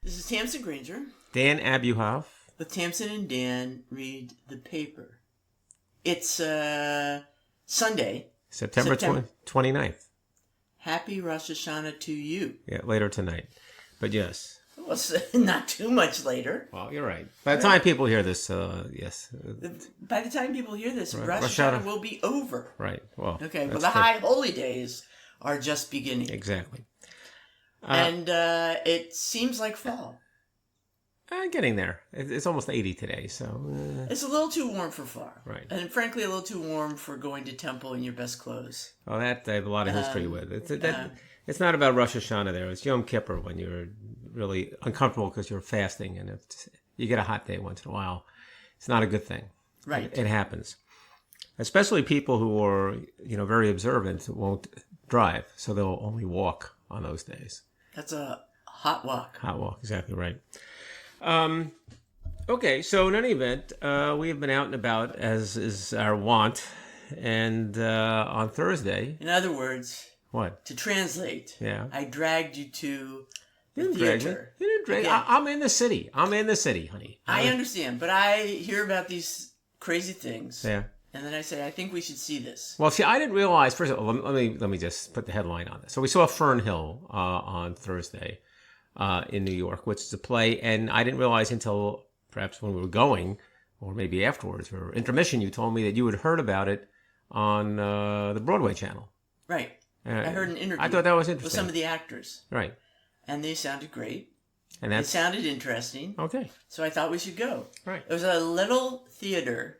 This is Tamsen Granger. Dan Abuhoff. With Tamsen and Dan read the paper. It's Sunday. September 29th. Happy Rosh Hashanah to you. Yeah, later tonight. But yes. Well, it's not too much later. Well, you're right. By the time people hear this, yes. By the time people hear this, Right. Rosh Hashanah will be over. Right. Well. Okay, well, the high holy days are just beginning. Exactly. And it seems like fall. Getting there. It's almost 80 today, so... It's a little too warm for fall. Right. And frankly, a little too warm for going to temple in your best clothes. Oh, that I have a lot of history with. It's not about Rosh Hashanah there. It's Yom Kippur when you're really uncomfortable because you're fasting and you get a hot day once in a while. It's not a good thing. Right. It happens. Especially people who are, very observant won't drive, so they'll only walk on those days. That's a hot walk. Hot walk, exactly right. Okay, so in any event, we have been out and about, as is our wont, and on Thursday... In other words... What? To translate, yeah. I dragged you to the theater. You didn't drag me. I'm in the city. Honey. I understand, but I hear about these crazy things. Yeah. And then I say, I think we should see this. Well, see, I didn't realize. First of all, let me just put the headline on this. So we saw Fern Hill on Thursday in New York, which is a play, and I didn't realize until perhaps when we were going, or maybe afterwards, or intermission, you told me that you had heard about it on the Broadway channel. Right. I heard an interview. I thought that was interesting. With some of the actors. Right. And they sounded great. And it sounded interesting. Okay. So I thought we should go. Right. It was a little theater.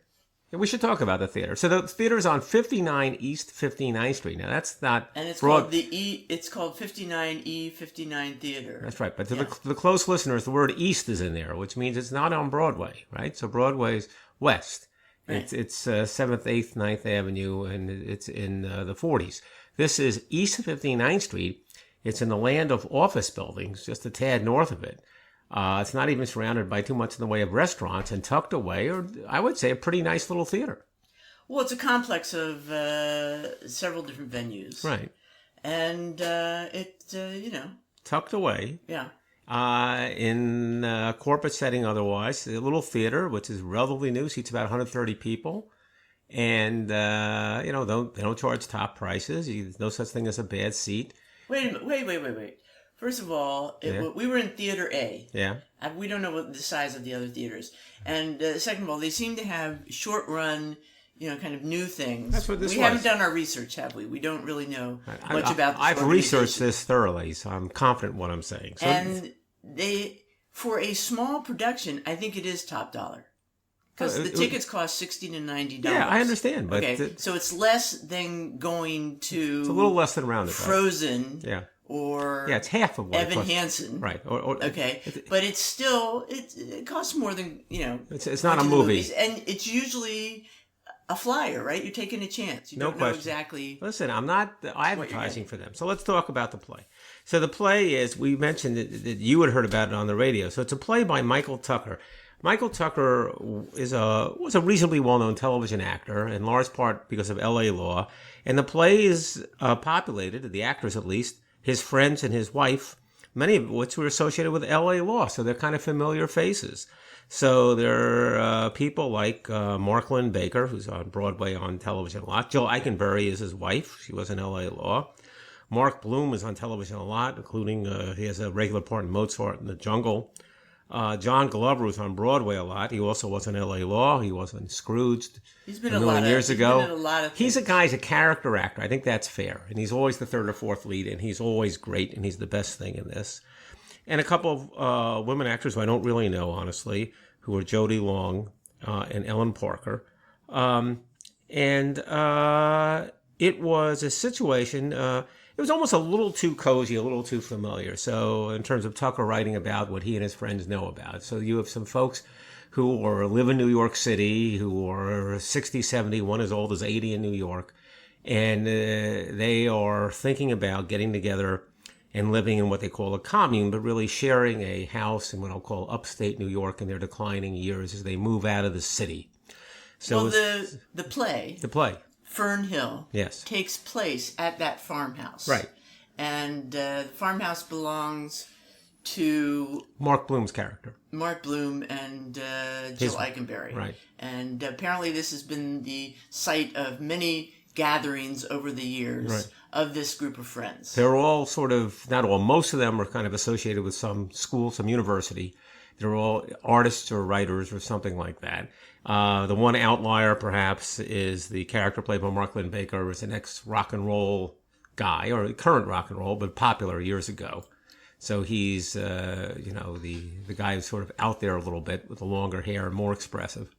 Yeah, we should talk about the theater. So the theater is on 59 East 59th Street. Now that's not... And it's called it's called 59E 59 Theater. That's right. But to the close listeners, the word East is in there, which means it's not on Broadway, right? So Broadway's west. Right. It's 7th, 8th, 9th Avenue, and it's in the 40s. This is East 59th Street. It's in the land of office buildings, just a tad north of it. It's not even surrounded by too much in the way of restaurants, and tucked away, or I would say a pretty nice little theater. Well, it's a complex of several different venues. Right. And tucked away. Yeah. In a corporate setting otherwise. A little theater, which is relatively new, seats about 130 people. And, they don't charge top prices. There's no such thing as a bad seat. Wait a minute. Wait. First of all, we were in Theater A. Yeah. We don't know what the size of the other theaters. And second of all, they seem to have short-run, kind of new things. That's what this was. We haven't done our research, have we? We don't really know much about this I've researched this thoroughly, so I'm confident in what I'm saying. So and for a small production, I think it is top dollar. Because the tickets cost $60 to $90. Yeah, I understand. But so it's less than going to... It's a little less than Roundabout. Frozen. Yeah. Or... Yeah, it's half of what Evan Hansen. Right. But it's still... It costs more than, It's not a movie. Movies. And it's usually a flyer, right? You're taking a chance. You don't know exactly... Listen, I'm not advertising for them. So let's talk about the play. So the play is... We mentioned that you had heard about it on the radio. So it's a play by Michael Tucker. Michael Tucker was a reasonably well-known television actor, in large part because of L.A. Law. And the play is populated, the actors at least, his friends and his wife, many of which were associated with L.A. Law, so they're kind of familiar faces. So there are people like Marklyn Baker, who's on Broadway on television a lot. Jill Eikenberry is his wife. She was in L.A. Law. Mark Bloom is on television a lot, including he has a regular part in Mozart in the Jungle. John Glover was on Broadway a lot. He also was in L.A. Law. He was in Scrooged He's been a million years ago. Been in a lot of he's a character actor. I think that's fair. And he's always the third or fourth lead, and he's always great, and he's the best thing in this. And a couple of women actors who I don't really know, honestly, who are Jodie Long and Ellen Parker. It was a situation... it was almost a little too cozy, a little too familiar. So in terms of Tucker writing about what he and his friends know about. So you have some folks who live in New York City, who are 60, 70, one as old as 80 in New York. And they are thinking about getting together and living in what they call a commune, but really sharing a house in what I'll call upstate New York in their declining years as they move out of the city. So the play. Fern Hill takes place at that farmhouse. Right. And the farmhouse belongs to Mark Bloom's character. Mark Bloom and Jill Eikenberry. Right. And apparently this has been the site of many gatherings over the years of this group of friends. They're all sort of, not all, most of them are kind of associated with some school, some university. They're all artists or writers or something like that. The one outlier, perhaps, is the character played by Mark Lynn-Baker, who was an ex-rock and roll guy, or current rock and roll, but popular years ago. So he's, the guy who's sort of out there a little bit with the longer hair and more expressive.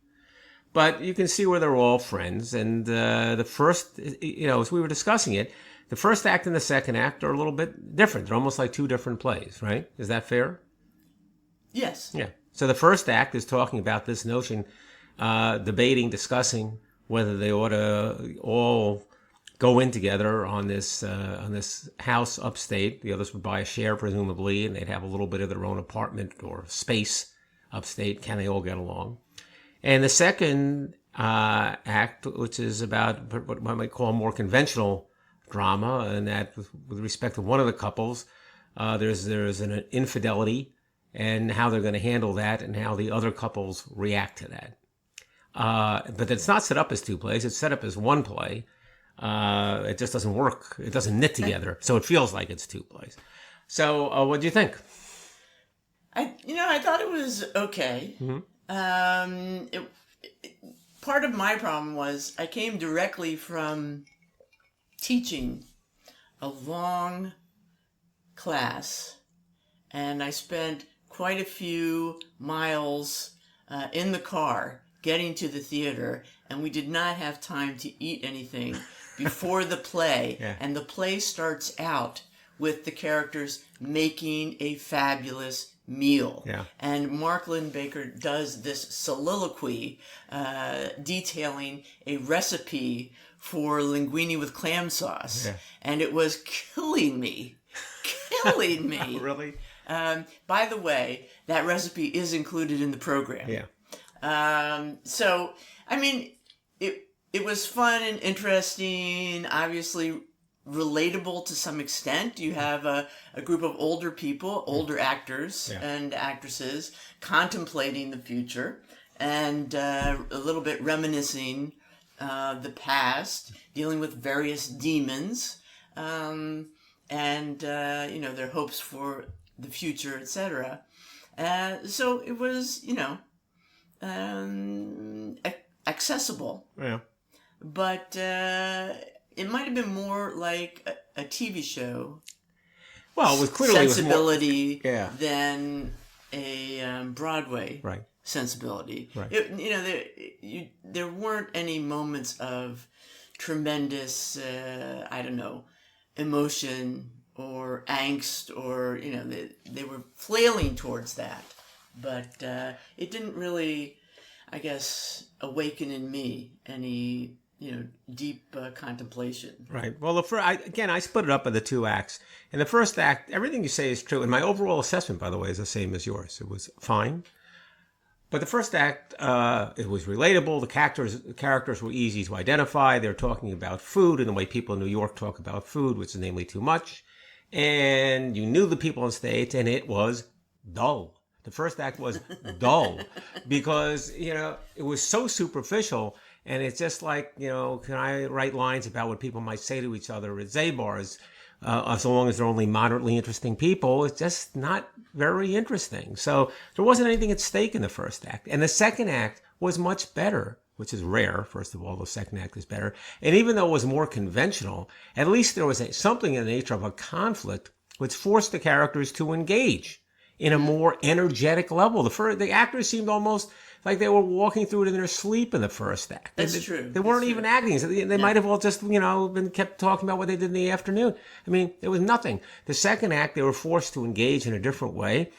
But you can see where they're all friends. And the first, as we were discussing it, the first act and the second act are a little bit different. They're almost like two different plays, right? Is that fair? Yes. Yeah. So the first act is talking about this notion, debating, discussing whether they ought to all go in together on this house upstate. The others would buy a share, presumably, and they'd have a little bit of their own apartment or space upstate. Can they all get along? And the second act, which is about what one might call more conventional drama, and that with respect to one of the couples, there's an infidelity and how they're going to handle that and how the other couples react to that. But it's not set up as two plays. It's set up as one play. It just doesn't work. It doesn't knit together. So it feels like it's two plays. So what do you think? I thought it was okay. Mm-hmm. Part of my problem was I came directly from teaching a long class, and I spent quite a few miles in the car getting to the theater, and we did not have time to eat anything before the play. Yeah. And the play starts out with the characters making a fabulous meal. Yeah. And Mark Lynn-Baker does this soliloquy detailing a recipe for linguine with clam sauce. Yeah. And it was killing me. Really? By the way, that recipe is included in the program. Yeah. So, I mean, it was fun and interesting, obviously relatable to some extent. You have a group of older people, older actors and actresses contemplating the future and a little bit reminiscing the past, dealing with various demons, and their hopes for the future, etc. So it was, accessible. Yeah. But it might have been more like a TV show. Well, it was clearly sensibility more, than a Broadway right. sensibility. Right. There weren't any moments of tremendous, emotion or angst, or they were flailing towards that, but it didn't really, I guess, awaken in me any deep contemplation. Right. Well, I split it up into two acts. In the first act, everything you say is true, and my overall assessment, by the way, is the same as yours. It was fine. But the first act, it was relatable. The characters were easy to identify. They're talking about food and the way people in New York talk about food, which is namely too much. And you knew the people on stage, and it was dull. The first act was dull because, it was so superficial. And it's just like, can I write lines about what people might say to each other at Zabar's, as long as they're only moderately interesting people? It's just not very interesting. So there wasn't anything at stake in the first act. And the second act was much better, which is rare. First of all, the second act is better. And even though it was more conventional, at least there was something in the nature of a conflict which forced the characters to engage in a more energetic level. The actors seemed almost like they were walking through it in their sleep in the first act. That's true. They weren't even acting. They might have all just, been kept talking about what they did in the afternoon. I mean, it was nothing. The second act, they were forced to engage in a different way.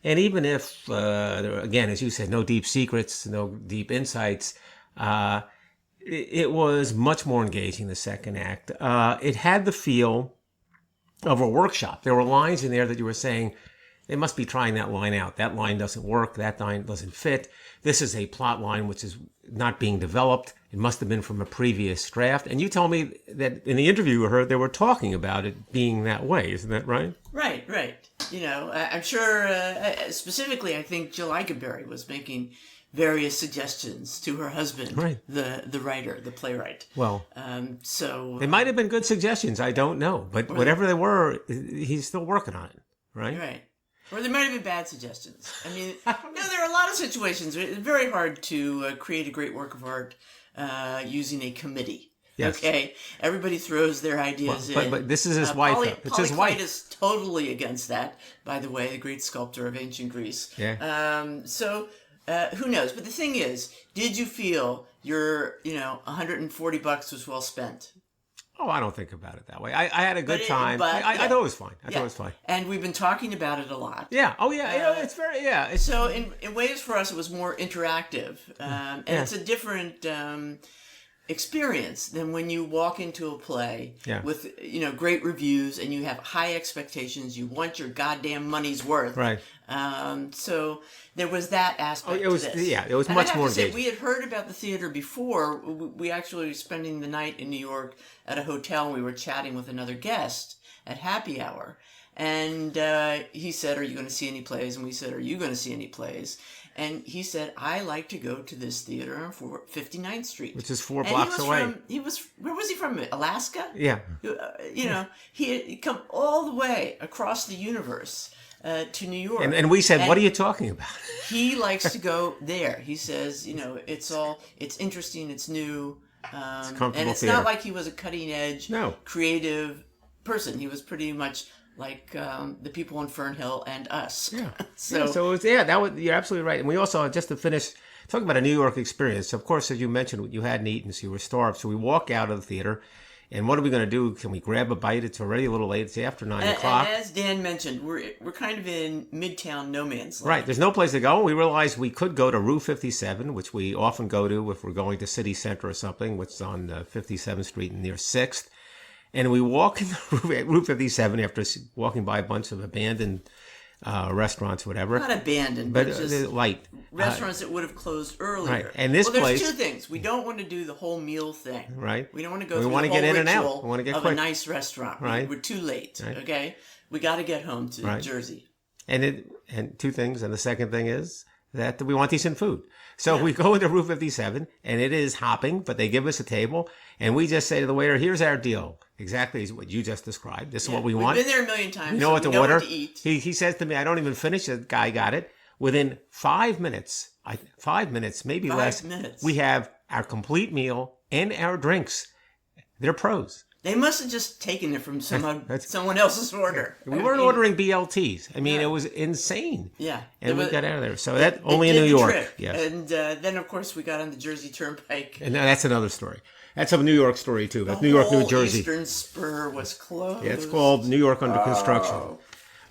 And even if, again, as you said, no deep secrets, no deep insights, it was much more engaging, the second act. It had the feel of a workshop. There were lines in there that you were saying, they must be trying that line out. That line doesn't work. That line doesn't fit. This is a plot line which is not being developed. It must have been from a previous draft. And you told me that in the interview you heard, they were talking about it being that way. Isn't that right? Right. I'm sure, specifically, I think Jill Eikenberry was making various suggestions to her husband, right. the writer, the playwright. Well, so they might have been good suggestions. I don't know, but whatever they were, he's still working on it, right? Right. Or there might have been bad suggestions. I mean, there are a lot of situations. It's very hard to create a great work of art using a committee. Yes. Okay, everybody throws their ideas in. But this is his wife. It's his wife. is totally against that. By the way, the great sculptor of ancient Greece. Yeah. So who knows? But the thing is, did you feel your $140 was well spent? Oh, I don't think about it that way. I had a good time. I thought it was fine. I thought it was fine. And we've been talking about it a lot. Yeah. Oh, yeah. It's very, So in ways for us, it was more interactive. And it's a different experience than when you walk into a play with, great reviews and you have high expectations. You want your goddamn money's worth. Right. So there was that aspect it was, to this. Yeah, it was and much I have more to say, engaging. we had heard about the theater before. We actually were spending the night in New York at a hotel, and we were chatting with another guest at happy hour. And he said, "Are you going to see any plays?" And we said, "Are you going to see any plays?" And he said, "I like to go to this theater on 59th Street." Which is 4 blocks away. Where was he from? Alaska? Yeah. He had come all the way across the universe to New York. And we said, "What are you talking about?" He likes to go there. He says, it's interesting, it's new. It's comfortable and it's theater. not like he was a cutting edge, creative person. He was pretty much like the people in Fern Hill and us. Yeah. So you're absolutely right. And we also, just to finish, talking about a New York experience. Of course, as you mentioned, you hadn't eaten, so you were starved. So we walk out of the theater, and what are we going to do? Can we grab a bite? It's already a little late. It's after 9 o'clock. And as Dan mentioned, we're kind of in Midtown no man's land. Right. There's no place to go. We realized we could go to Route 57, which we often go to if we're going to City Center or something, which is on 57th Street near 6th. And we walk in Route 57 after walking by a bunch of abandoned restaurants, whatever. Not abandoned, but just light. Restaurants that would have closed earlier. Right. And this there's two things. We don't want to do the whole meal thing. Right. We don't want to go through want the to whole get in and out. ritual We want to get of quick. a nice restaurant. Right. We're too late. Right. Okay. We got to get home to Jersey. And two things. And the second thing is that we want decent food. So we go into Route 57, and it is hopping, but they give us a table, and we just say to the waiter, "Here's our deal." Exactly what you just described. This is what we want. We've been there a million times. You know so what to know order. What to eat. He says to me, "I don't even finish it." The guy got it. Within 5 minutes, 5 minutes, maybe less, we have our complete meal and our drinks. They're pros. They must have just taken it from someone else's order. We weren't ordering BLTs. I mean, it was insane. Yeah. And we got out of there. So that only in New York. Yes. And then, of course, we got on the Jersey Turnpike. And that's another story. That's a New York story, too. That's New York, New Jersey. The Eastern Spur was closed. Yeah, it's called New York Under Construction.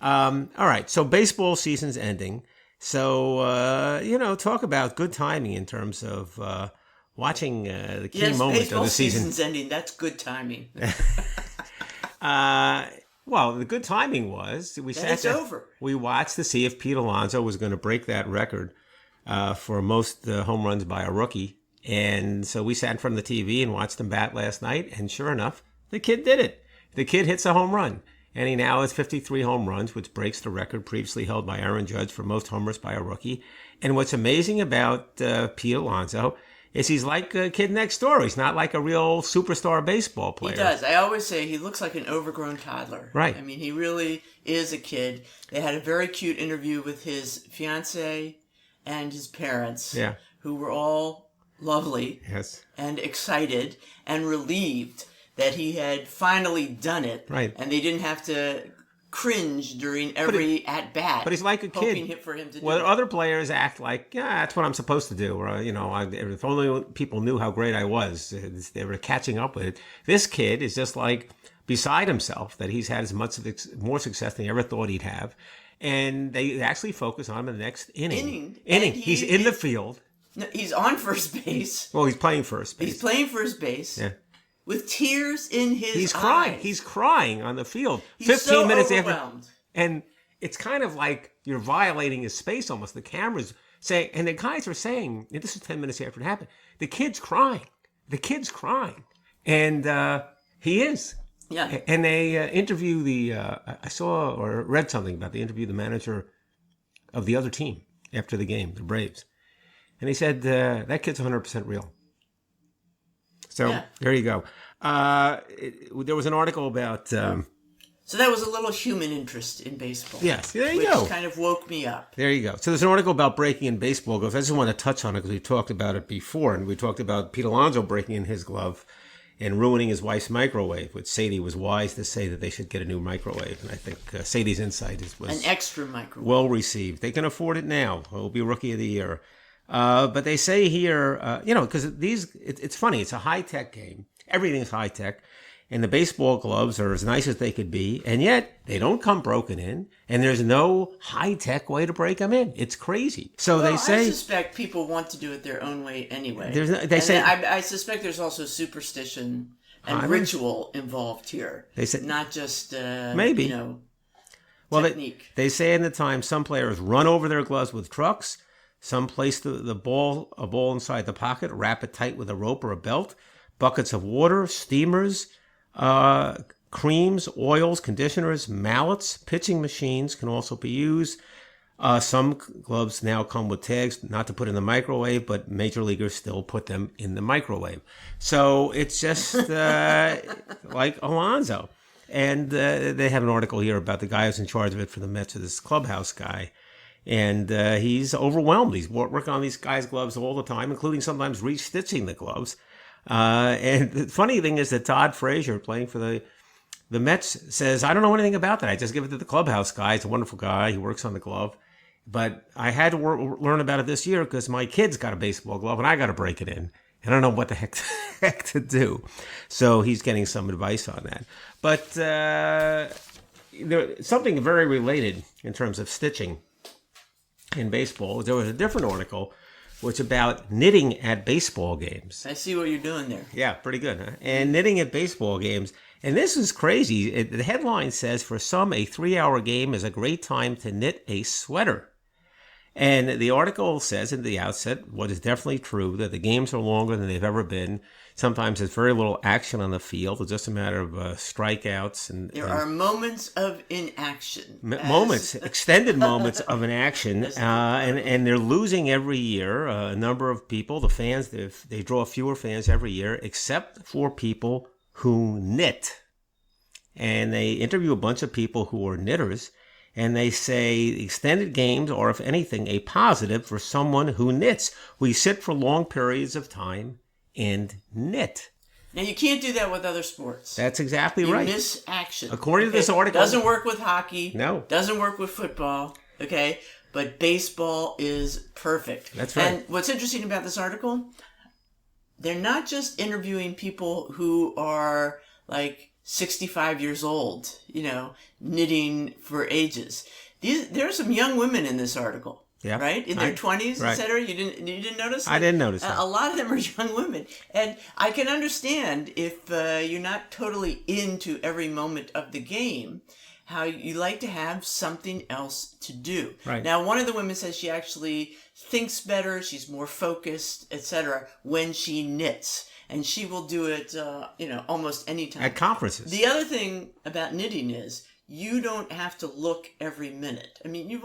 All right. So baseball season's ending. So, talk about good timing in terms of watching the key moment of the season. Season's ending. That's good timing. Well, the good timing was over. We watched to see if Pete Alonso was going to break that record for most home runs by a rookie. And so we sat in front of the TV and watched him bat last night. And sure enough, the kid did it. The kid hits a home run. And he now has 53 home runs, which breaks the record previously held by Aaron Judge for most homers by a rookie. And what's amazing about Pete Alonso is he's like a kid next door. He's not like a real superstar baseball player. He does. I always say he looks like an overgrown toddler. Right. I mean, he really is a kid. They had a very cute interview with his fiance and his parents, who were all lovely and excited and relieved that he had finally done it. Right. And they didn't have to cringe during every at-bat. But he's like a kid. Hoping for him to do other players act like, that's what I'm supposed to do. Or, if only people knew how great I was, they were catching up with it. This kid is just like beside himself that he's had as much more success than he ever thought he'd have. And they actually focus on him in the next inning. He's in the field. No, he's on first base. Well, he's playing first base. He's playing first base. Yeah. With tears in his eyes. He's crying. He's crying on the field. He's 15 so minutes overwhelmed. after. And it's kind of like you're violating his space almost. The camera's saying, and the guys are saying, and this is 10 minutes after it happened, the kid's crying. The kid's crying. And he is. Yeah. And they interview I saw or read something about they interviewed the manager of the other team after the game, the Braves. And he said, that kid's 100% real. So there you go. There was an article about... so that was a little human interest in baseball. Yes, there you go. Which kind of woke me up. There you go. So there's an article about breaking in baseball gloves. I just want to touch on it because we talked about it before. And we talked about Pete Alonso breaking in his glove and ruining his wife's microwave, which Sadie was wise to say that they should get a new microwave. And I think Sadie's insight was... An extra microwave. Well received. They can afford it now. It'll be Rookie of the Year. But they say here, because it's funny. It's a high-tech game. Everything's high-tech. And the baseball gloves are as nice as they could be. And yet, they don't come broken in. And there's no high-tech way to break them in. It's crazy. So they say... I suspect people want to do it their own way anyway. I suspect there's also superstition and ritual involved here. They say, not just, maybe. Technique. They say in the time some players run over their gloves with trucks. Some place a ball inside the pocket, wrap it tight with a rope or a belt. Buckets of water, steamers... creams, oils, conditioners, mallets, pitching machines can also be used. Some gloves now come with tags not to put in the microwave, but major leaguers still put them in the microwave. So it's just like Alonso. And they have an article here about the guy who's in charge of it for the Mets, this clubhouse guy. And he's overwhelmed. He's working on these guys' gloves all the time, including sometimes restitching the gloves. And the funny thing is that Todd Frazier, playing for the Mets, says, I don't know anything about that. I just give it to the clubhouse guy. He's a wonderful guy. He works on the glove. But I had to learn about it this year because my kid's got a baseball glove and I got to break it in. I don't know what the heck to do. So he's getting some advice on that. But something very related in terms of stitching in baseball. There was a different article which about knitting at baseball games. I see what you're doing there. Yeah, pretty good, huh? And knitting at baseball games. And this is crazy. The headline says, for some, a 3-hour game is a great time to knit a sweater. And the article says in the outset, what is definitely true, that the games are longer than they've ever been. Sometimes there's very little action on the field. It's just a matter of strikeouts. There are moments of inaction. Extended moments of inaction. And they're losing every year. A number of people, the fans, they draw fewer fans every year, except for people who knit. And they interview a bunch of people who are knitters. And they say extended games are, if anything, a positive for someone who knits. We sit for long periods of time and knit. Now, you can't do that with other sports. That's exactly right. You miss action. According to this article... Doesn't work with hockey. No. Doesn't work with football. Okay? But baseball is perfect. That's right. And what's interesting about this article, they're not just interviewing people who are, like, 65 years old, knitting for ages. There are some young women in this article. Yeah. Right? In their 20s, right. etc. You didn't notice? I didn't notice that. A lot of them are young women. And I can understand if you're not totally into every moment of the game, how you like to have something else to do. Right. Now, one of the women says she actually thinks better, she's more focused, etc. when she knits. And she will do it, almost any time. At conferences. The other thing about knitting is you don't have to look every minute. I mean, we've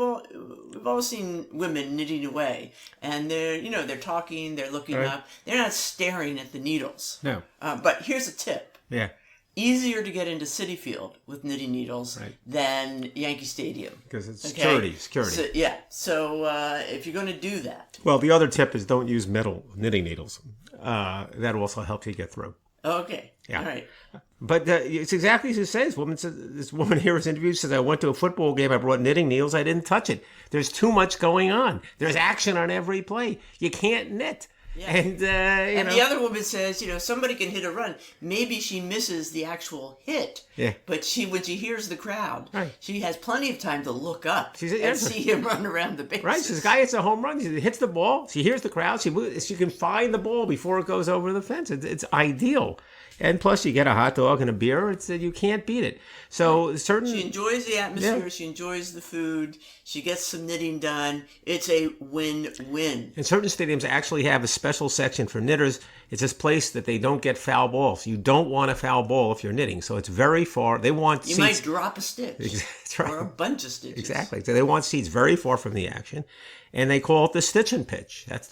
all seen women knitting away, and they're talking, they're looking up, they're not staring at the needles. No. But here's a tip. Yeah. Easier to get into Citi Field with knitting needles than Yankee Stadium. Because it's security. So, yeah. So if you're going to do that. Well, the other tip is don't use metal knitting needles. That will also help you get through. Okay. Yeah. All right. But it's exactly as you say. This woman here was interviewed, says, I went to a football game, I brought knitting needles, I didn't touch it. There's too much going on. There's action on every play. You can't knit. Yeah. And the other woman says, somebody can hit a run. Maybe she misses the actual hit. Yeah. But when she hears the crowd, she has plenty of time to look up and see him run around the bases. Right. So this guy hits a home run. He hits the ball. She hears the crowd. She can find the ball before it goes over the fence. It's ideal. And plus, you get a hot dog and a beer. You can't beat it. So She enjoys the atmosphere. She enjoys the food. She gets some knitting done. It's a win-win. And certain stadiums actually have a special section for knitters. It's this place that they don't get foul balls. You don't want a foul ball if you're knitting. So it's very far. They want You seats. might drop a stitch. That's right. Or a bunch of stitches. Exactly. So they want seats very far from the action. And they call it the stitch and pitch. That's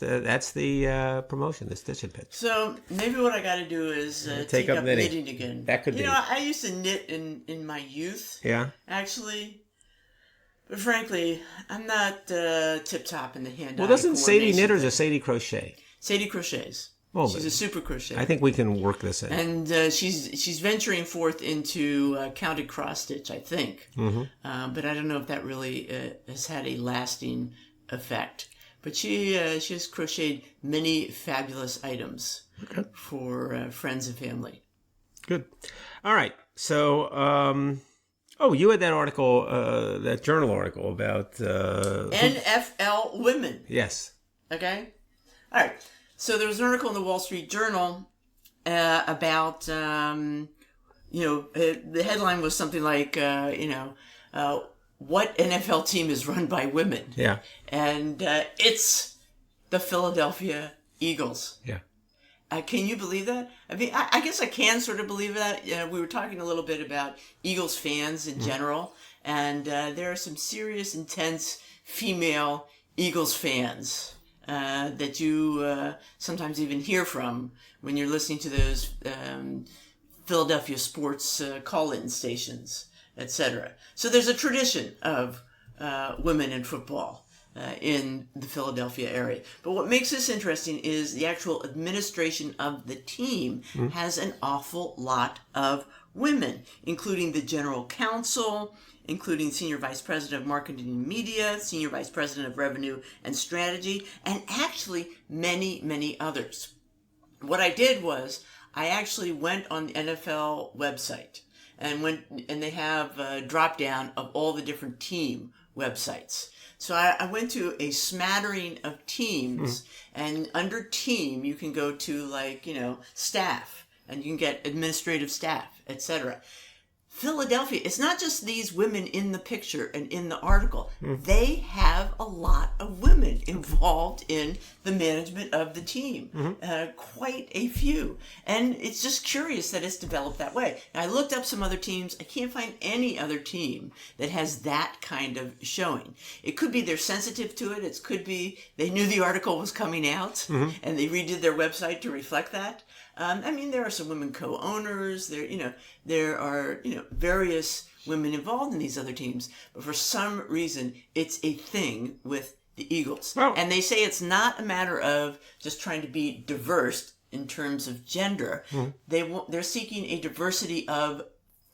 the promotion, the stitch and pitch. So maybe what I got to do is take up knitting again. That could be. I used to knit in my youth. Yeah. Actually, but frankly, I'm not tip-top in the hand-eye. Well, doesn't Sadie knit or Sadie crochet? Sadie crochets. Well, she's a super crochet. I think we can work this in. And she's venturing forth into counted cross stitch, I think. Mm-hmm. But I don't know if that really has had a lasting effect. But she has crocheted many fabulous items for friends and family. Good. All right. So, you had that article, that journal article about NFL women. Yes. Okay. All right. So there was an article in the Wall Street Journal about the headline was something like what NFL team is run by women? Yeah. And it's the Philadelphia Eagles. Yeah. Can you believe that? I mean, I guess I can sort of believe that. We were talking a little bit about Eagles fans in general, and there are some serious, intense female Eagles fans that you sometimes even hear from when you're listening to those Philadelphia sports call-in stations, etc. So there's a tradition of women in football in the Philadelphia area. But what makes this interesting is the actual administration of the team has an awful lot of women, including the general counsel, including senior vice president of marketing and media, senior vice president of revenue and strategy, and actually many, many others. What I did was I actually went on the NFL website and they have a drop down of all the different team websites. So I went to a smattering of teams, and under team you can go to staff, and you can get administrative staff, etc. Philadelphia, it's not just these women in the picture and in the article. They have a lot of women involved in the management of the team. Quite a few. And it's just curious that it's developed that way. And I looked up some other teams. I can't find any other team that has that kind of showing. It could be they're sensitive to it. It could be they knew the article was coming out and they redid their website to reflect that. There are some women co-owners. There are various women involved in these other teams, but for some reason, it's a thing with the Eagles. Well, and they say it's not a matter of just trying to be diverse in terms of gender. They're seeking a diversity of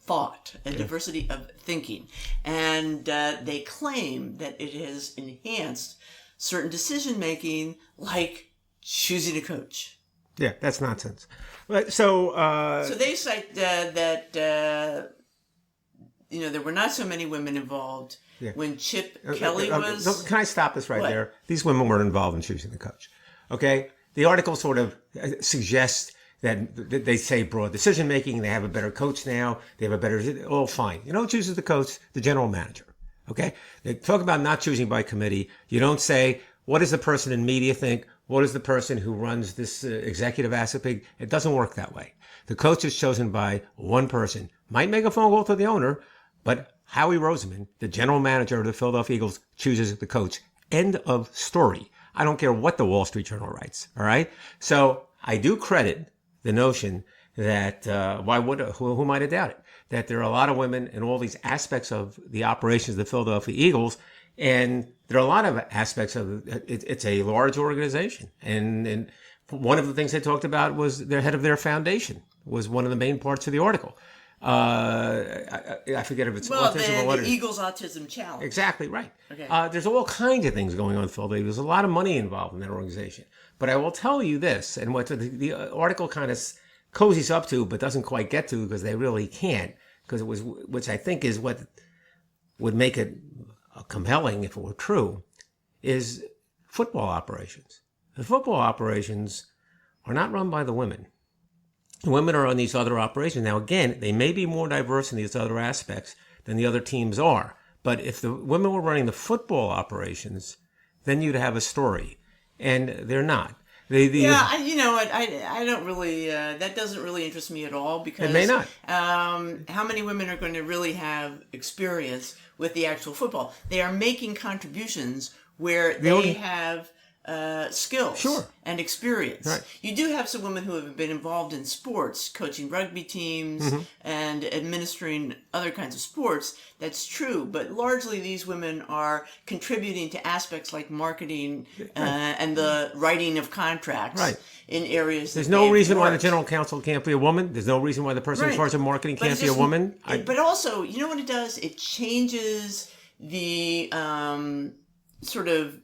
thought, a diversity of thinking, and they claim that it has enhanced certain decision making, like choosing a coach. Yeah, that's nonsense. So they cite that there were not so many women involved when Chip Kelly was. Can I stop this right there? These women weren't involved in choosing the coach. Okay, the article sort of suggests that they say broad decision making. They have a better coach now. They have a better. All fine. You know who chooses the coach? The general manager. Okay, they talk about not choosing by committee. You don't say what does the person in media think. What is the person who runs this executive aspect? It doesn't work that way. The coach is chosen by one person. Might make a phone call to the owner, but Howie Roseman, the general manager of the Philadelphia Eagles, chooses the coach. End of story. I don't care what the Wall Street Journal writes. All right. So I do credit the notion that who might have doubted that there are a lot of women in all these aspects of the operations of the Philadelphia Eagles. And there are a lot of aspects of it. It's a large organization. And one of the things they talked about was the head of their foundation was one of the main parts of the article. I forget if it's autism or what. The Eagles Autism Challenge. Exactly right. Okay. There's all kinds of things going on in Philadelphia. There's a lot of money involved in that organization. But I will tell you this, and what the article kind of cozies up to, but doesn't quite get to because they really can't, because it was, which I think is what would make it compelling if it were true, is football operations. The football operations are not run by the women. women are on these other operations. Now, again, they may be more diverse in these other aspects than the other teams are. But if the women were running the football operations, then you'd have a story. And they're not. You know what? I don't really. That doesn't really interest me at all because it may not. How many women are going to really have experience with the actual football? They are making contributions where they have skills and experience. Right. You do have some women who have been involved in sports, coaching rugby teams and administering other kinds of sports. That's true, but largely these women are contributing to aspects like marketing and the writing of contracts in areas. There's no reason why the general counsel can't be a woman. There's no reason why the person in charge of marketing can't be a woman. But also, you know what it does? It changes the sort of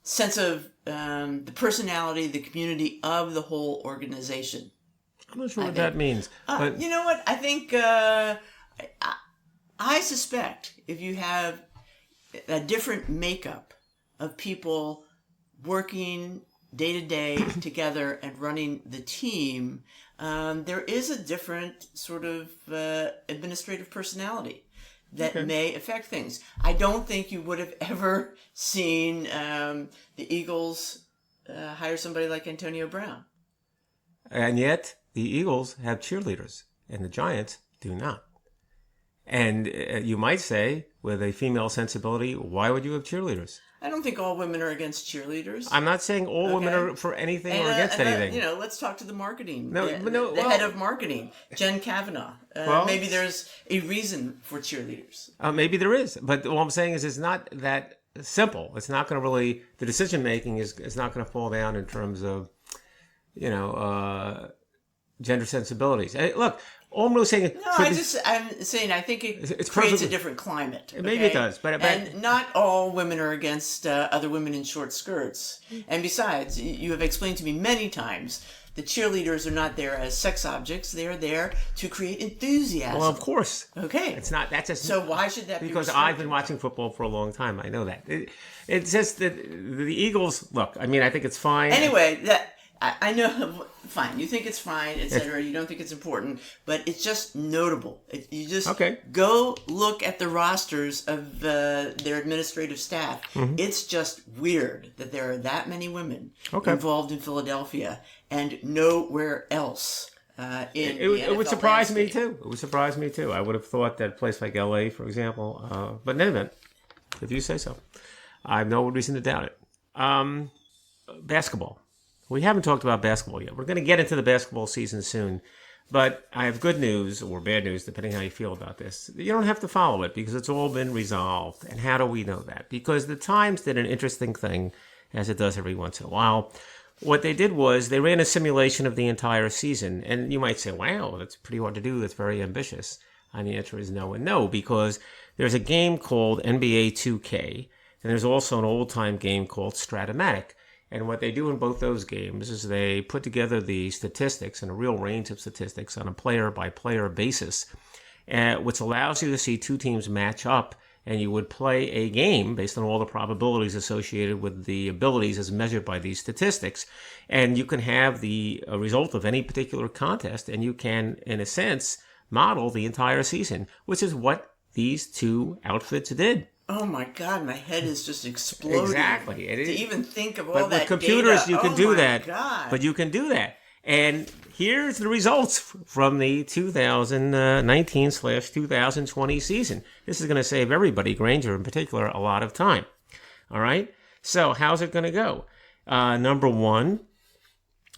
sense of the personality, the community of the whole organization. I'm not sure what that means. But you know what? I think I suspect if you have a different makeup of people working day to day together and running the team, there is a different sort of administrative personality that may affect things. I don't think you would have ever seen the Eagles hire somebody like Antonio Brown. And yet, the Eagles have cheerleaders, and the Giants do not. And you might say, with a female sensibility, why would you have cheerleaders? I don't think all women are against cheerleaders. I'm not saying all women are for anything or against anything. Let's talk to the marketing. The head of marketing, Jen Kavanaugh. Maybe there's a reason for cheerleaders. Maybe there is. But all I'm saying is it's not that simple. It's not going to really, the decision making is not going to fall down in terms of, gender sensibilities. Look, all I'm really saying is... No, I'm saying I think it creates a different climate. Maybe it does. And not all women are against other women in short skirts. And besides, you have explained to me many times the cheerleaders are not there as sex objects. They are there to create enthusiasm. Well, of course. Okay. It's not... That's just... So why should that be Because I've been watching football for a long time. I know that. It's just that the Eagles... Look, I mean, I think it's fine. Anyway, I know, fine. You think it's fine, etc. You don't think it's important, but it's just notable. You just go look at the rosters of their administrative staff. It's just weird that there are that many women involved in Philadelphia and nowhere else. It would surprise me too. It would surprise me too. I would have thought that a place like L.A., for example, but in any event, if you say so, I have no reason to doubt it. Basketball. We haven't talked about basketball yet. We're going to get into the basketball season soon. But I have good news, or bad news, depending how you feel about this. You don't have to follow it because it's all been resolved. And how do we know that? Because the Times did an interesting thing, as it does every once in a while. What they did was they ran a simulation of the entire season. And you might say, wow, that's pretty hard to do. That's very ambitious. And the answer is no and no, because there's a game called NBA 2K. And there's also an old-time game called Stratomatic. And what they do in both those games is they put together the statistics and a real range of statistics on a player-by-player basis, which allows you to see two teams match up, and you would play a game based on all the probabilities associated with the abilities as measured by these statistics. And you can have the result of any particular contest, and you can, in a sense, model the entire season, which is what these two outfits did. Oh my God, my head is just exploding. Exactly. To even think of all that that with computers, data. you can do that. God. But you can do that. And here's the results from the 2019/2020 season. This is going to save everybody, Granger in particular, a lot of time. All right? So how's it going to go? Number one,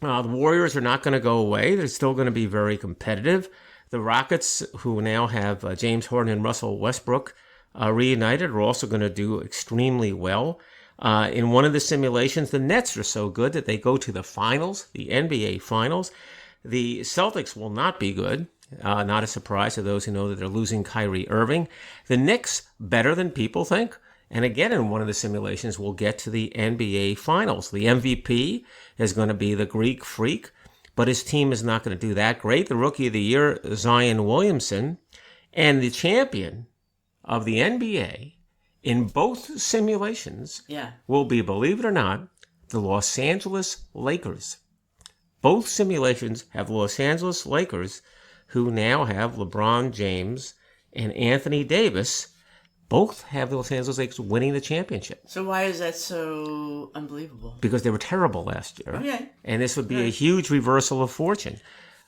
the Warriors are not going to go away. They're still going to be very competitive. The Rockets, who now have James Harden and Russell Westbrook, reunited, are also going to do extremely well. In one of the simulations, the Nets are so good that they go to the finals, the NBA finals. The Celtics will not be good. Not a surprise to those who know that they're losing Kyrie Irving. The Knicks, better than people think. And again, in one of the simulations, we'll get to the NBA finals. The MVP is going to be the Greek Freak, but his team is not going to do that great. The Rookie of the Year, Zion Williamson, and the champion of the NBA in both simulations will be, believe it or not, the Los Angeles Lakers. Both simulations have Los Angeles Lakers, who now have LeBron James and Anthony Davis. Both have the Los Angeles Lakers winning the championship. So why is that so unbelievable? Because they were terrible last year. Okay. And this would be a huge reversal of fortune.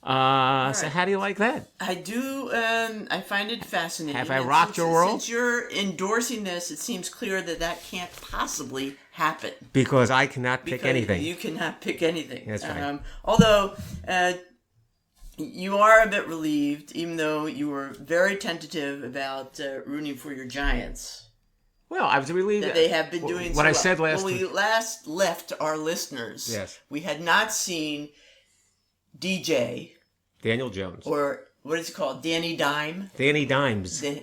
So how do you like that? I do. I find it fascinating. Have I rocked your world? Since you're endorsing this, it seems clear that can't possibly happen. Because I cannot pick anything. You cannot pick anything. That's right. Although you are a bit relieved, even though you were very tentative about rooting for your Giants. Well, I was relieved that they have been doing what so I said last when we last left our listeners. Yes. We had not seen DJ Daniel Jones, or what is it called, Danny Dimes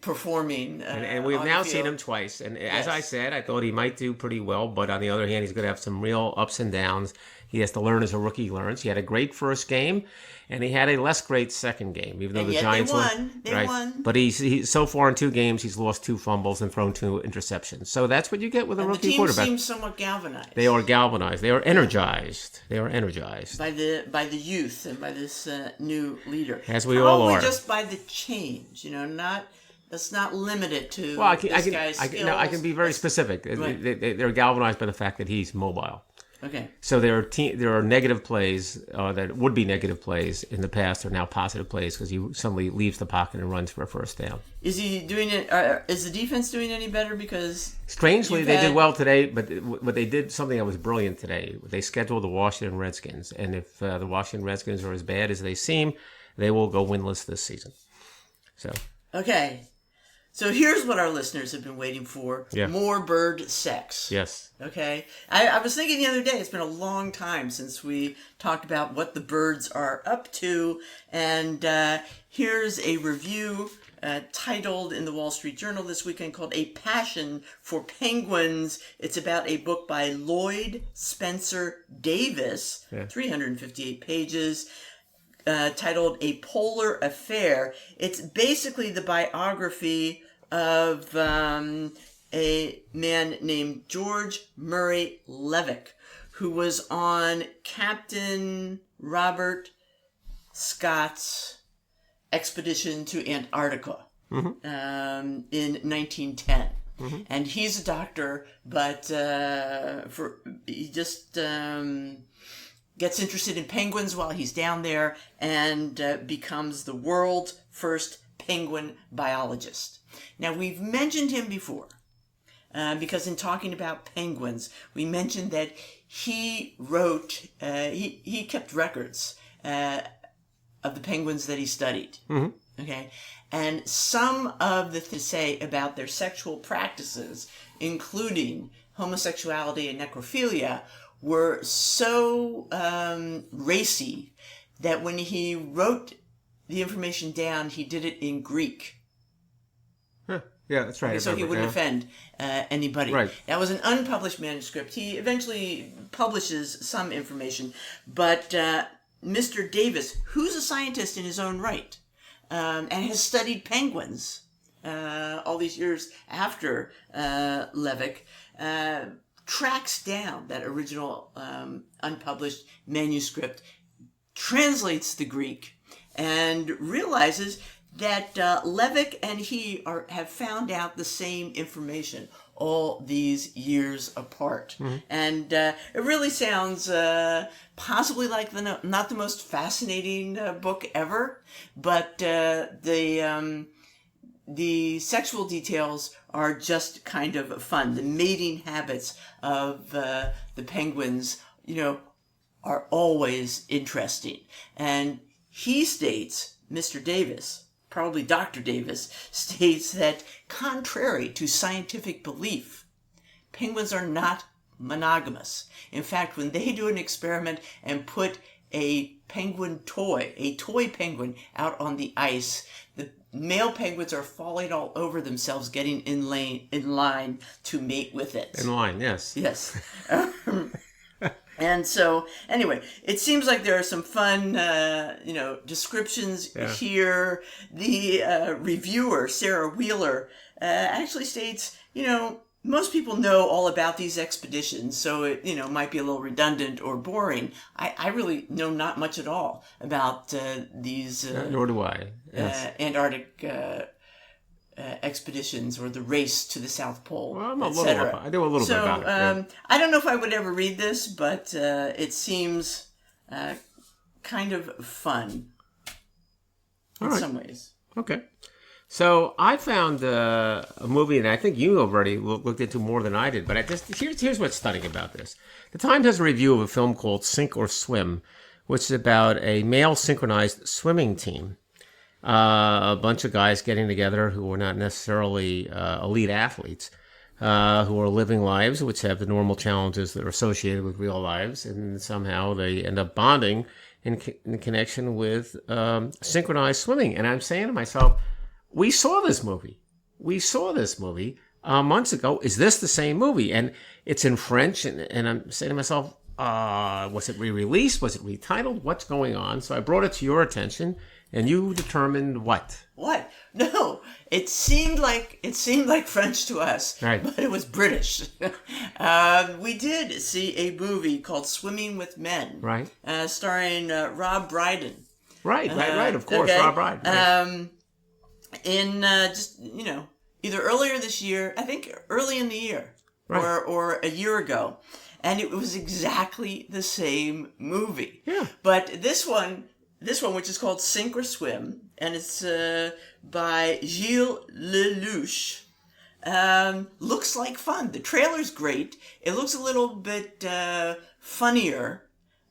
performing, and we've now seen him twice. And as I said, I thought he might do pretty well, but on the other hand, he's going to have some real ups and downs. He has to learn as a rookie learns. He had a great first game, and he had a less great second game, even though the Giants won. They right. won. But he's so far in 2 games, he's lost 2 fumbles and thrown 2 interceptions. So that's what you get with a rookie quarterback. The team seems somewhat galvanized. They are galvanized. They are energized. By the youth and by this new leader. As we all are. Probably just by the change, That's not limited to guy's skills. I can be very specific. Right. They're galvanized by the fact that he's mobile. Okay. So there are negative plays that would be negative plays in the past are now positive plays because he suddenly leaves the pocket and runs for a first down. Is he doing it? Is the defense doing any better? Because strangely, they did well today, but they did something that was brilliant today. They scheduled the Washington Redskins, and if the Washington Redskins are as bad as they seem, they will go winless this season. So okay. So here's what our listeners have been waiting for. Yeah. More bird sex. Yes. Okay. I was thinking the other day, it's been a long time since we talked about what the birds are up to. And here's a review titled in the Wall Street Journal this weekend called A Passion for Penguins. It's about a book by Lloyd Spencer Davis, 358 pages. Titled A Polar Affair. It's basically the biography of a man named George Murray Levick, who was on Captain Robert Scott's expedition to Antarctica in 1910. Mm-hmm. And he's a doctor, but he just gets interested in penguins while he's down there and becomes the world's first penguin biologist. Now, we've mentioned him before because in talking about penguins, we mentioned that he wrote, he kept records of the penguins that he studied. Mm-hmm. Okay, and some of the things to say about their sexual practices, including homosexuality and necrophilia, were so racy that when he wrote the information down, he did it in Greek. Huh. Yeah, that's right. So he wouldn't offend anybody. Right. That was an unpublished manuscript. He eventually publishes some information. But Mr. Davis, who's a scientist in his own right, and has studied penguins all these years after Levick, tracks down that original unpublished manuscript, translates the Greek, and realizes that Levick and he have found out the same information all these years apart. Mm-hmm. And it really sounds possibly like not the most fascinating book ever, but the sexual details are just kind of fun. The mating habits of the penguins, are always interesting. And he states, Mr. Davis, probably Dr. Davis, states that contrary to scientific belief, penguins are not monogamous. In fact, when they do an experiment and put a toy penguin out on the ice, the male penguins are falling all over themselves, getting in line to mate with it. In line, yes. Yes. And so, anyway, it seems like there are some fun, descriptions here. The reviewer, Sarah Wheeler, actually states, most people know all about these expeditions, so it might be a little redundant or boring. I really know not much at all about these nor do I. Yes. Antarctic expeditions or the race to the South Pole, Well, I know a little bit about it. Yeah. I don't know if I would ever read this, but it seems kind of fun in some ways. Okay. So I found a movie that I think you already looked into more than I did, but here's what's stunning about this. The Times has a review of a film called Sink or Swim, which is about a male synchronized swimming team. A bunch of guys getting together who are not necessarily elite athletes, who are living lives which have the normal challenges that are associated with real lives, and somehow they end up bonding in connection with synchronized swimming. And I'm saying to myself, we saw this movie months ago. Is this the same movie? And it's in French, and I'm saying to myself, was it re-released? Was it retitled? What's going on? So I brought it to your attention, and you determined what? What? No, it seemed like French to us, right. But it was British. We did see a movie called Swimming with Men, right? Starring Rob Brydon. Right. Of course, okay. Rob Brydon. Right. In either earlier this year, I think early in the year, right. or a year ago, and it was exactly the same movie. Yeah. But this one, which is called Sink or Swim, and it's by Gilles Lelouch, looks like fun. The trailer's great. It looks a little bit funnier,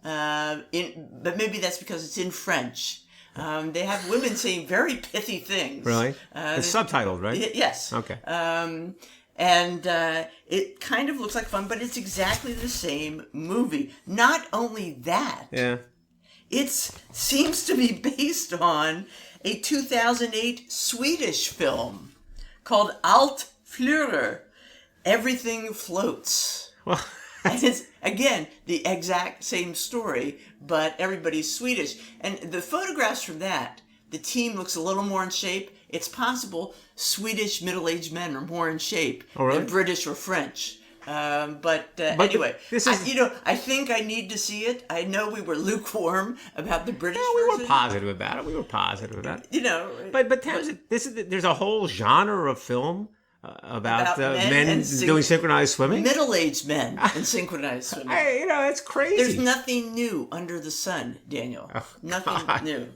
but maybe that's because it's in French. They have women saying very pithy things. Really? It's subtitled, right? Yes. Okay. And it kind of looks like fun, but it's exactly the same movie. Not only that, it seems to be based on a 2008 Swedish film called Allt flyger, Everything Floats. Well, and it's, again, the exact same story, but everybody's Swedish. And the photographs from that, the team looks a little more in shape. It's possible Swedish middle-aged men are more in shape than British or French. But anyway, I think I need to see it. I know we were lukewarm about the British version. We were positive about it. But Tamsen, there's a whole genre of film about men doing synchronized swimming? Middle-aged men in synchronized swimming. It's crazy. There's nothing new under the sun, Daniel. Nothing new.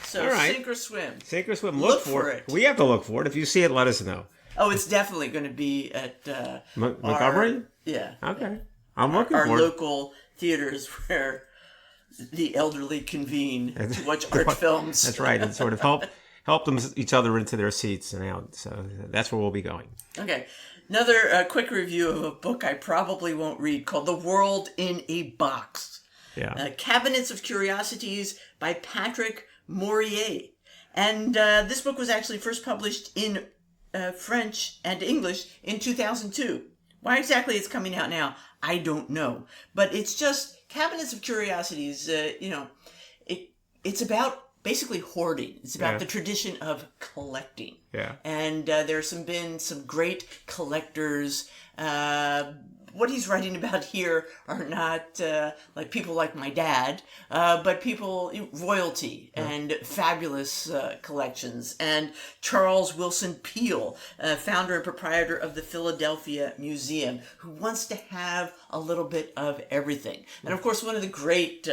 So Sink or Swim. Sink or Swim. Look for it. We have to look for it. If you see it, let us know. Oh, it's definitely going to be at Montgomery? Yeah. Okay. I'm looking for it. Our local theaters where the elderly convene to watch art films. That's right. And sort of help them each other into their seats and out. So that's where we'll be going. Okay. Another quick review of a book I probably won't read called The World in a Box. Yeah. Cabinets of Curiosities by Patrick Morier. And this book was actually first published in French and English in 2002. Why exactly it's coming out now, I don't know. But it's just Cabinets of Curiosities, it's about basically hoarding. It's about the tradition of collecting. Yeah. And there's been some great collectors. What he's writing about here are not like people like my dad, but people, royalty and fabulous collections. And Charles Wilson Peale, founder and proprietor of the Philadelphia Museum, who wants to have a little bit of everything. And of course, one of the great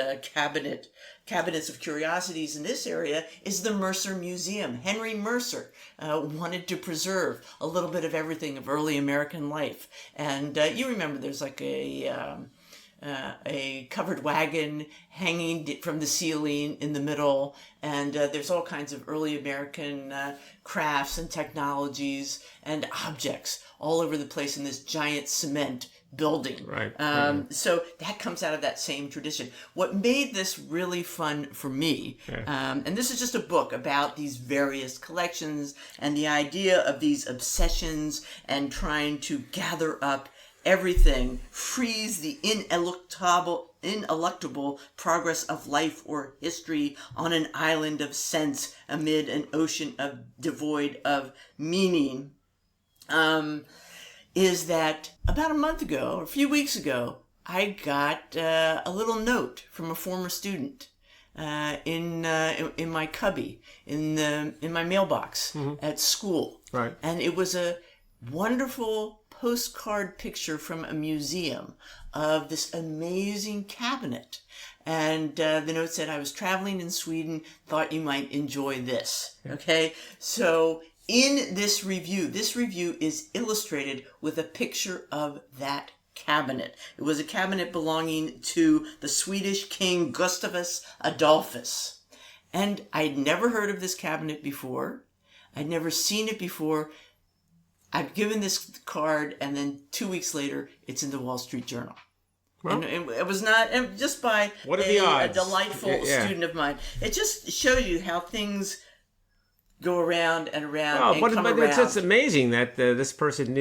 cabinets of curiosities in this area is the Mercer Museum. Henry Mercer wanted to preserve a little bit of everything of early American life. And you remember there's like a covered wagon hanging from the ceiling in the middle, and there's all kinds of early American crafts and technologies and objects all over the place in this giant cement building. Right. So that comes out of that same tradition. What made this really fun for me, and this is just a book about these various collections and the idea of these obsessions and trying to gather up everything, freeze the ineluctable progress of life or history on an island of sense amid an ocean devoid of meaning. is that about a month ago, or a few weeks ago, I got a little note from a former student in my cubby, in my mailbox at school. Right. And it was a wonderful postcard picture from a museum of this amazing cabinet. And the note said, I was traveling in Sweden, thought you might enjoy this. Okay? So in this review is illustrated with a picture of that cabinet. It was a cabinet belonging to the Swedish king Gustavus Adolphus. And I'd never heard of this cabinet before. I'd never seen it before. I've given this card, and then 2 weeks later, it's in the Wall Street Journal. Well, and it was not, and just by a delightful student of mine. It just shows you how things go around and around and come around. It's just amazing that this person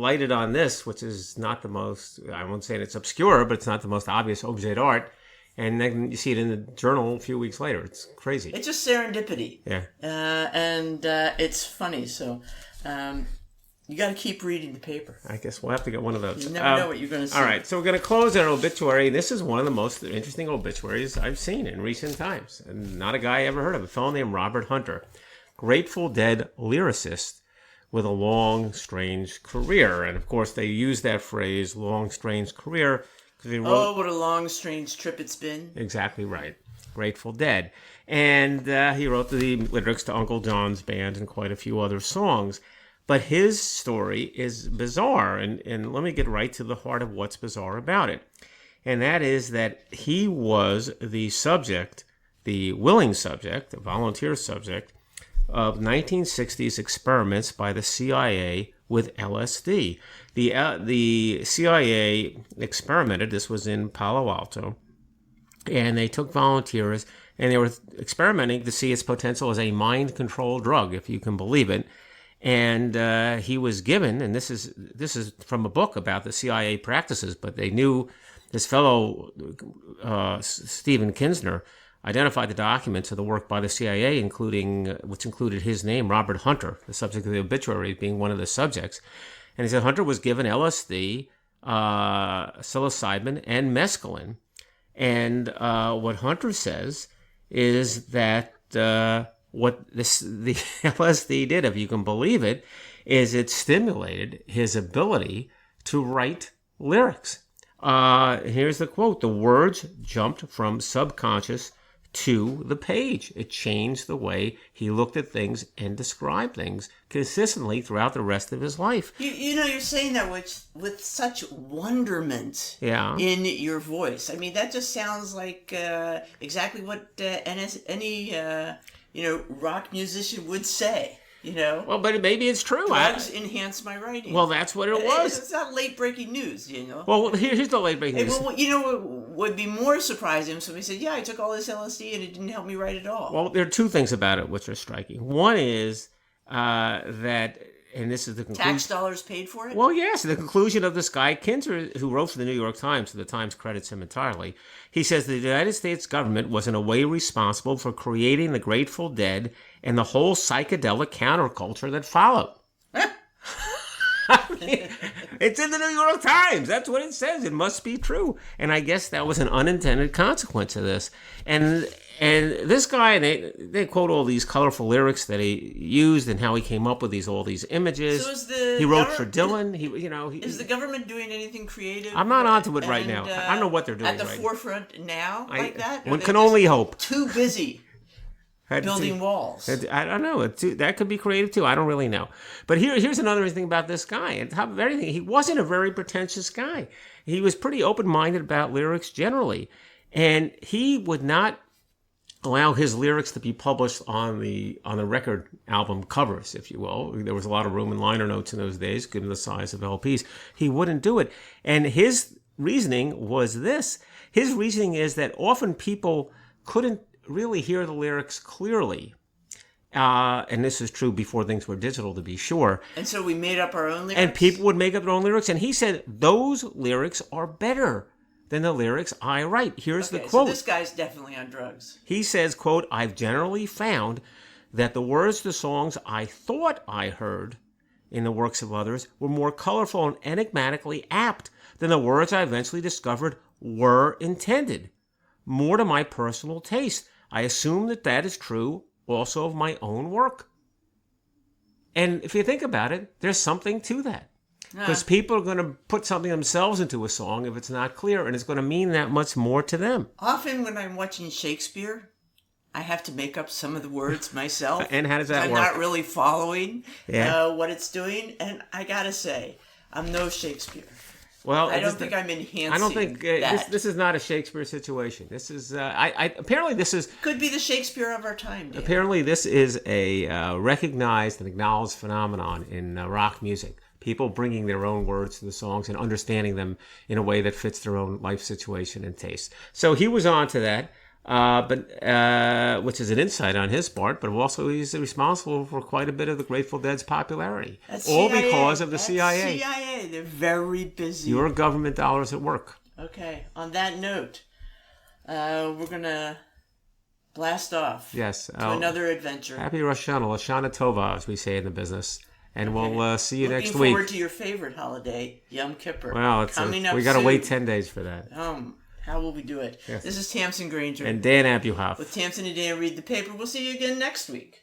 lighted on this, which is not the most, I won't say it's obscure, but it's not the most obvious objet d'art. And then you see it in the journal a few weeks later. It's crazy. It's just serendipity. Yeah. And it's funny. So you got to keep reading the paper. I guess we'll have to get one of those. You never know what you're going to see. All right. So we're going to close our obituary. This is one of the most interesting obituaries I've seen in recent times. And not a guy I ever heard of. A fellow named Robert Hunter. Grateful Dead lyricist with a long, strange career. And, of course, they use that phrase, long, strange career. What a long, strange trip it's been. Exactly right. Grateful Dead. And he wrote the lyrics to Uncle John's Band and quite a few other songs. But his story is bizarre. And let me get right to the heart of what's bizarre about it. And that is that he was the subject, the willing subject, the volunteer subject, of 1960s experiments by the CIA with LSD. The CIA experimented, this was in Palo Alto, and they took volunteers, and they were experimenting to see its potential as a mind-controlled drug, if you can believe it. And he was given, and this is from a book about the CIA practices, but they knew this fellow, Stephen Kinsner, identified the documents of the work by the CIA, which included his name, Robert Hunter, the subject of the obituary being one of the subjects. And he said Hunter was given LSD, psilocybin, and mescaline. And what Hunter says is that what the LSD did, if you can believe it, is it stimulated his ability to write lyrics. Here's the quote. The words jumped from subconscious to the page. It changed the way he looked at things and described things consistently throughout the rest of his life. You know, you're saying that with such wonderment in your voice. I mean, that just sounds like exactly what any rock musician would say. You know? Well, but maybe it's true. Drugs enhance my writing. Well, that's what it was. It's not late-breaking news, you know? Well, here's the late-breaking news. Well, you know what would be more surprising if somebody said, yeah, I took all this LSD and it didn't help me write at all. Well, there are two things about it which are striking. One is that, and this is the conclusion. Tax dollars paid for it? Well, yes. The conclusion of this guy, Kinsner, who wrote for the New York Times, so the Times credits him entirely. He says the United States government was in a way responsible for creating the Grateful Dead and the whole psychedelic counterculture that followed. I mean, it's in the New York Times. That's what it says. It must be true. And I guess that was an unintended consequence of this. And this guy, they quote all these colorful lyrics that he used and how he came up with all these images. So he wrote for Dylan. Is the government doing anything creative? I'm not onto it right now. I don't know what they're doing at the forefront now, like that. One can only hope. Too busy building walls. I don't know. That could be creative too. I don't really know. But here's another thing about this guy. On top of everything, he wasn't a very pretentious guy. He was pretty open-minded about lyrics generally, and he would not allow his lyrics to be published on the record album covers, if you will. There was a lot of room in liner notes in those days, given the size of LPs. He wouldn't do it. And his reasoning was this. His reasoning is that often people couldn't really hear the lyrics clearly. And this is true before things were digital, to be sure. And so we made up our own lyrics? And people would make up their own lyrics. And he said, those lyrics are better than the lyrics I write. Here's the quote. So this guy's definitely on drugs. He says, quote, I've generally found that the words to songs I thought I heard in the works of others were more colorful and enigmatically apt than the words I eventually discovered were intended. More to my personal taste. I assume that is true also of my own work. And if you think about it, there's something to that. Because people are going to put something themselves into a song if it's not clear, and it's going to mean that much more to them. Often when I'm watching Shakespeare, I have to make up some of the words myself. And how does that work? I'm not really following what it's doing, and I gotta say, I'm no Shakespeare. Well, I don't think I'm enhancing. I don't think this is not a Shakespeare situation. This is apparently this is could be the Shakespeare of our time. Dan. Apparently, this is a recognized and acknowledged phenomenon in rock music. People bringing their own words to the songs and understanding them in a way that fits their own life situation and taste. So he was on to that, which is an insight on his part, but also he's responsible for quite a bit of the Grateful Dead's popularity. All because of the CIA. CIA, they're very busy. Your government dollars at work. Okay, on that note, we're going to blast off to another adventure. Happy Rosh Hashanah, Lashana Tova, as we say in the business. And we'll see you next week. Looking forward to your favorite holiday, Yom Kippur. Well, we got to wait 10 days for that. How will we do it? Yes. This is Tamsen Granger. And Dan Abuhoff. With Tamsen and Dan Read the Paper. We'll see you again next week.